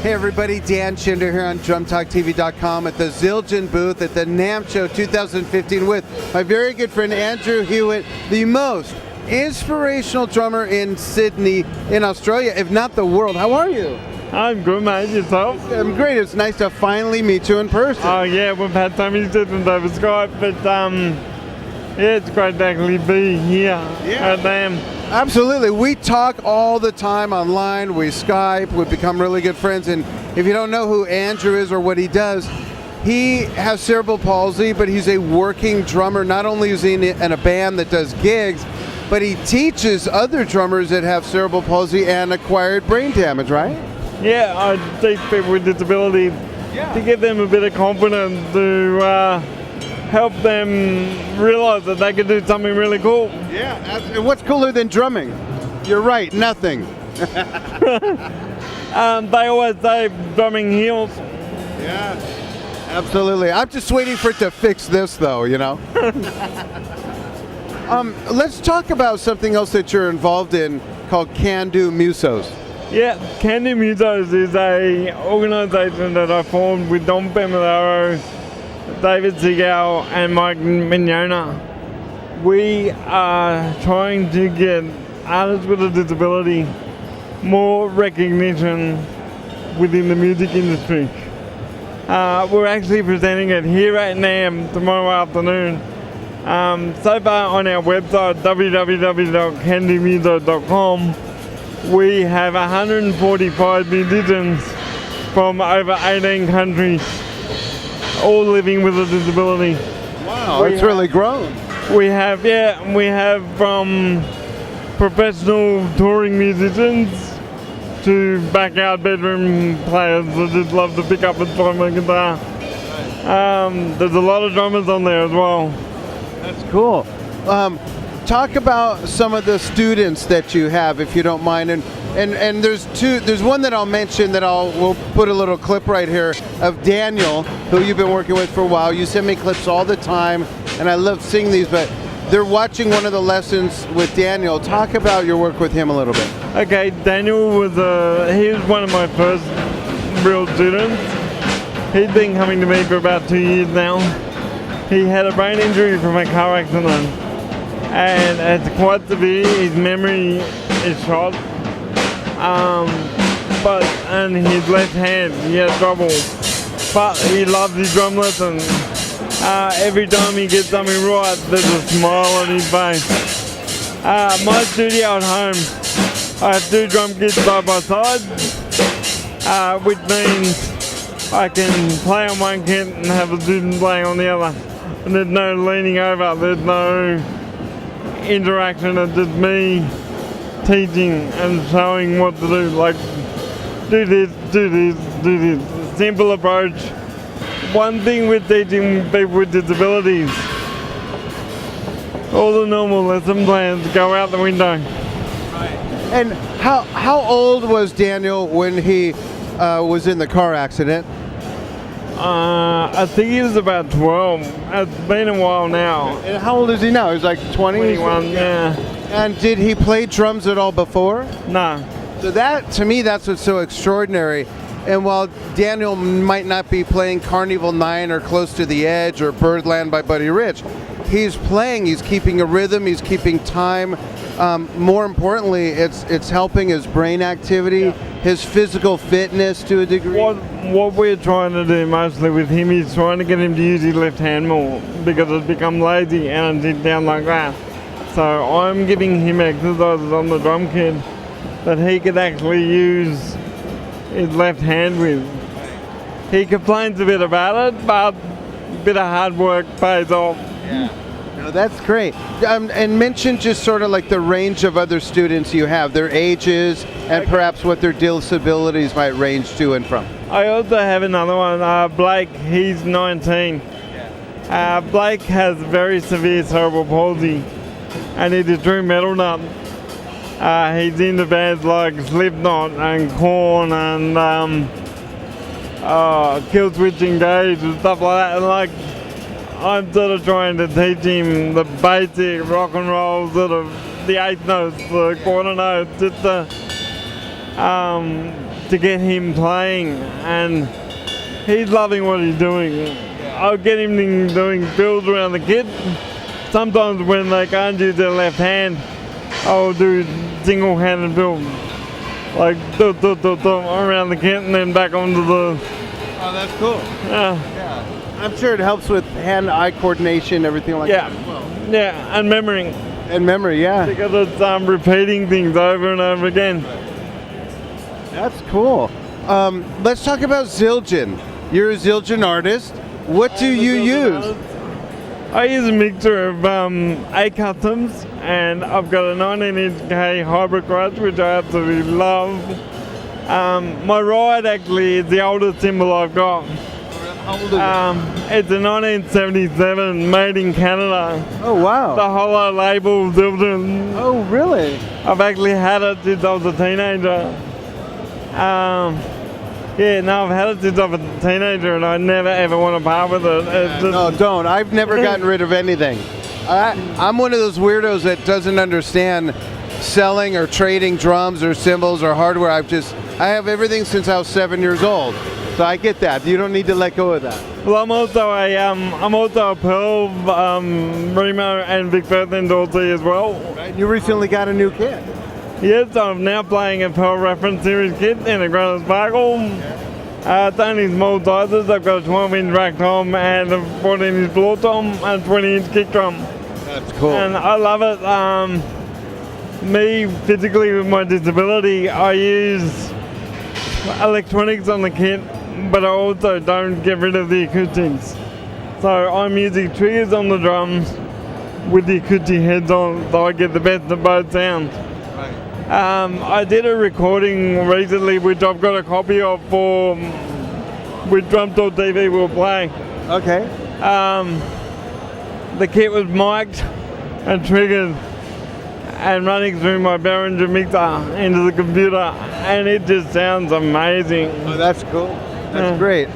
Hey everybody, Dan Chinder here on DrumTalkTV.com at the Zildjian booth at the NAMM Show 2015 with my very good friend Andrew Hewitt, the most inspirational drummer in Sydney, in Australia, if not the world. How are you? I'm good, mate. Yourself? I'm great. It's nice to finally meet you in person. Oh yeah, we've had so many sessions over Skype, but yeah, it's great to actually be here at NAMM. Absolutely. We talk all the time online. We Skype. We've become really good friends. And if you don't know who Andrew is or what he does, he has cerebral palsy, but he's a working drummer. Not only is he in a band that does gigs, but he teaches other drummers that have cerebral palsy and acquired brain damage, right? Yeah, I teach people with disabilities to give them a bit of confidence, to help them realize that they can do something really cool. Yeah, and what's cooler than drumming? You're right, nothing. They always say drumming heals. Yeah, absolutely. I'm just waiting for it to fix this, though, you know? Let's talk about something else that you're involved in called Can-Do Musos. Yeah, Can-Do Musos is a organisation that I formed with Dom Famularo, David Segal and Michael Mignogna. We are trying to get artists with a disability more recognition within the music industry. We're actually presenting it here at NAMM tomorrow afternoon. So far on our website www.candomusos.com we have 145 musicians from over 18 countries, all living with a disability. Wow, it's really grown. We have from professional touring musicians to backyard bedroom players that just love to pick up a drum and guitar. There's a lot of drummers on there as well. That's cool. Talk about some of the students that you have, if you don't mind, and there's one that I'll mention that we'll put a little clip right here of Daniel, who you've been working with for a while. You send me clips all the time, and I love seeing these, but they're watching one of the lessons with Daniel. Talk about your work with him a little bit. Okay, Daniel he was one of my first real students. He's been coming to me for about 2 years now. He had a brain injury from a car accident, and it's quite severe. His memory is shot, and his left hand, he has trouble. But he loves his drum lessons. Every time he gets something right, there's a smile on his face. My studio at home, I have 2 drum kits side by side, which means I can play on one kit and have a student playing on the other. And there's no leaning over, there's no interaction, it's just me teaching and showing what to do, like do this, do this, do this. Simple approach. One thing with teaching people with disabilities, all the normal lesson plans go out the window. Right. And how old was Daniel when he was in the car accident? I think he was about 12. It's been a while now. And how old is he now? He's like 20? 21, yeah. And did he play drums at all before? No. So that, to me, that's what's so extraordinary. And while Daniel might not be playing Carnival 9 or Close to the Edge or Birdland by Buddy Rich, he's playing, he's keeping a rhythm, he's keeping time. More importantly, it's helping his brain activity, his physical fitness to a degree. What we're trying to do mostly with him is trying to get him to use his left hand more, because it's become lazy and it's down like that. So I'm giving him exercises on the drum kit that he could actually use his left hand with. He complains a bit about it, but a bit of hard work pays off. Yeah. No, that's great. And mention just sort of like the range of other students you have, their ages, and perhaps what their disabilities might range to and from. I also have another one, Blake. He's 19. Blake has very severe cerebral palsy, and he's a true metal nut. He's into bands like Slipknot and Korn and Killswitch Engage and stuff like that. And like, I'm sort of trying to teach him the basic rock and roll, sort of the eighth notes, the quarter notes, just to to get him playing, and he's loving what he's doing. I'll get him doing builds around the kit. Sometimes when they can't use their left hand, I'll do single-handed builds, like around the kit and then back onto the... Oh, that's cool. Yeah. I'm sure it helps with hand-eye coordination, everything like that as well. Yeah, and memory. And memory, yeah. Because it's repeating things over and over again. That's cool. Let's talk about Zildjian. You're a Zildjian artist. What do you use? I use a mixture of A customs, and I've got a 19-inch K hybrid crutch, which I absolutely love. My ride actually is the oldest cymbal I've got. How old is it? It's a 1977, made in Canada. Oh, wow. The hollow label Zildjian. Oh, really? I've actually had it since I was a teenager. I've had it since I was a teenager, and I never ever want to part with it. No, don't. I've never gotten rid of anything. I'm one of those weirdos that doesn't understand selling or trading drums or cymbals or hardware. I have everything since I was 7 years old. So I get that. You don't need to let go of that. Well, I'm also a Pearl Remo and Vic Firth endorsee as well. Right. You recently got a new kit. Yes, I'm now playing a Pearl Reference Series kit in a Granite Sparkle. It's only small sizes. I've got a 12-inch rack tom and a 14-inch floor tom and a 20-inch kick drum. That's cool. And I love it. Me, physically with my disability, I use electronics on the kit, but I also don't get rid of the acoustics. So I'm using triggers on the drums with the acoustic heads on, so I get the best of both sounds. I did a recording recently, which I've got a copy of for with Drum Talk TV we'll play. Okay. The kit was mic'd and triggered and running through my Behringer mixer into the computer, and it just sounds amazing. Oh, that's cool. That's great.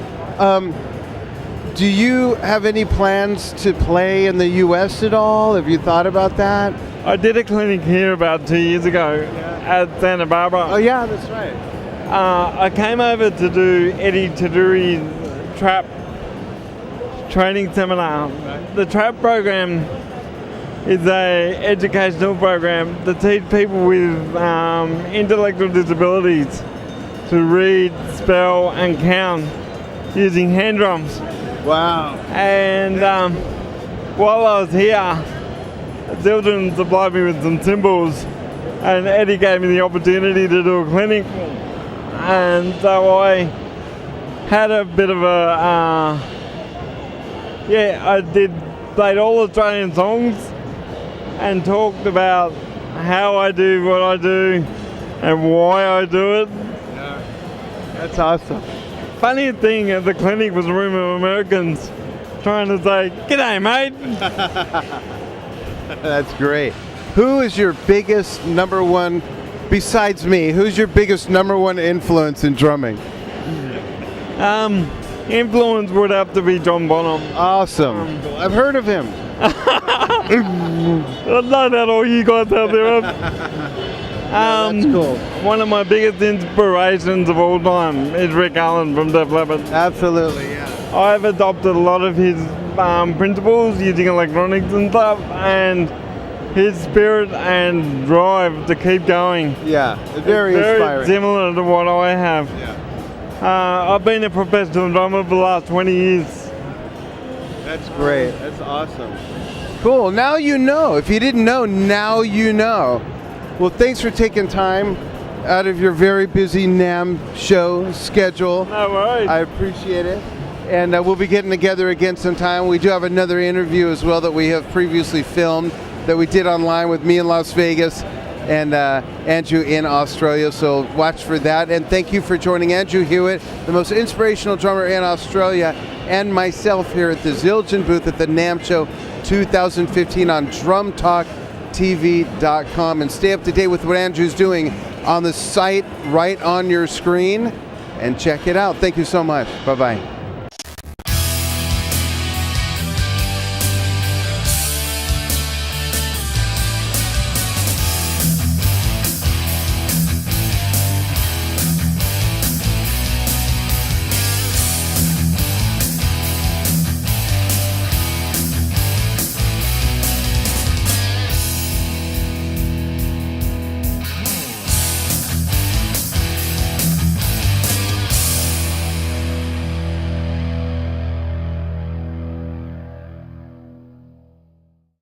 Do you have any plans to play in the U.S. at all? Have you thought about that? I did a clinic here about 2 years ago at Santa Barbara. Oh, yeah, that's right. I came over to do Eddie Taduri's trap training seminar. The trap program is a educational program to teach people with intellectual disabilities to read, spell, and count using hand drums. Wow. And while I was here, Zildjian supplied me with some cymbals, and Eddie gave me the opportunity to do a clinic, and so I had a bit of a played all Australian songs and talked about how I do what I do and why I do it. Yeah. That's awesome. Funny thing at the clinic was a room of Americans trying to say, "G'day, mate." That's great. Who is your biggest number one, besides me, who's your biggest number one influence in drumming? Influence would have to be John Bonham. Awesome. I've heard of him. I know that all you guys out there. That's cool. One of my biggest inspirations of all time is Rick Allen from Def Leppard. Absolutely, yeah. I've adopted a lot of his principles using electronics and stuff, and his spirit and drive to keep going. Yeah, very inspiring. Similar to what I have. Yeah. I've been a professional drummer for the last 20 years. That's great. That's awesome. Cool. Now you know. If you didn't know, now you know. Well, thanks for taking time out of your very busy NAMM show schedule. No worries. I appreciate it. And we'll be getting together again sometime. We do have another interview as well that we have previously filmed that we did online with me in Las Vegas and Andrew in Australia, so watch for that. And thank you for joining Andrew Hewitt, the most inspirational drummer in Australia, and myself here at the Zildjian booth at the NAMM Show 2015 on drumtalktv.com. And stay up to date with what Andrew's doing on the site right on your screen, and check it out. Thank you so much. Bye-bye.